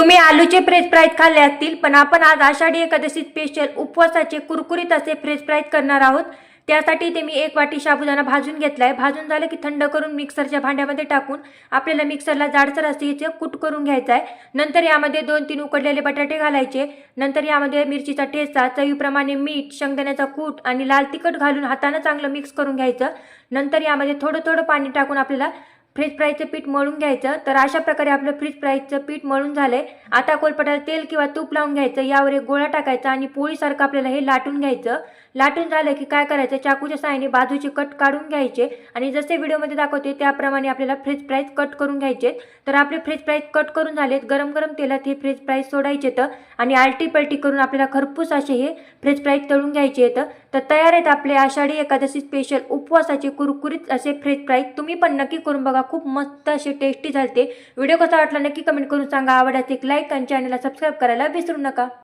तुम्ही आलूचे French fries खाल्ले असतील, पण आपण आज आषाढी एकादशी स्पेशल उपवासाचे कुरकुरीत असे फ्रेंच फ्राईज करणार आहोत। त्यासाठी ते मी 1 वाटी साबुदाणा भाजून घेतलाय। भाजून झालं की थंड करून मिक्सरच्या भांड्यामध्ये टाकून आपल्याला मिक्सरला जाडसर असे याचे कूट करून घ्यायचा आहे। नंतर यामध्ये 2-3 उकडलेले बटाटे घालायचे। नंतर यामध्ये मिरचीचा ठेचा, चवीप्रमाणे मीठ, शेंगदाण्याचा कूट आणि लाल तिखट घालून हाताने चांगलं मिक्स करून घ्यायचं। नंतर यामध्ये थोडं पाणी टाकून आपल्याला फ्रेंच फ्राईजचं पीठ मळून घ्यायचं। तर अशा प्रकारे आपलं फ्रेंच फ्राईजचं पीठ मळून झालंय। आता कोलपटाला तेल किंवा तूप लावून घ्यायचं, यावर एक गोळा टाकायचा आणि पोळीसारखं आपल्याला हे लाटून घ्यायचं। लाटून झालं की काय करायचं, चाकूच्या साहाय्याने बाजूचे कट काढून घ्यायचे आणि जसे व्हिडिओमध्ये दाखवते त्याप्रमाणे आपल्याला फ्रेंच फ्राईज कट करून घ्यायचे। तर आपले फ्रेंच फ्राईज कट करून झालेत। गरम तेलात हे फ्रेंच फ्राईज सोडायचे आणि आलटी पलटी करून आपल्याला खरपूस असे हे फ्रेंच फ्राईज तळून घ्यायचे। तर तयार आहेत आपले आषाढी एकादशी स्पेशल उपवासाचे कुरकुरीत असे फ्रेंच फ्राईज। तुम्ही पण नक्की करून बघा, खूप मस्त असे टेस्टी झालते। व्हिडिओ कसा वाटला नक्की कमेंट करून सांगा। आवडल्यास एक लाईक आणि चॅनलला सबस्क्राईब करायला विसरू नका।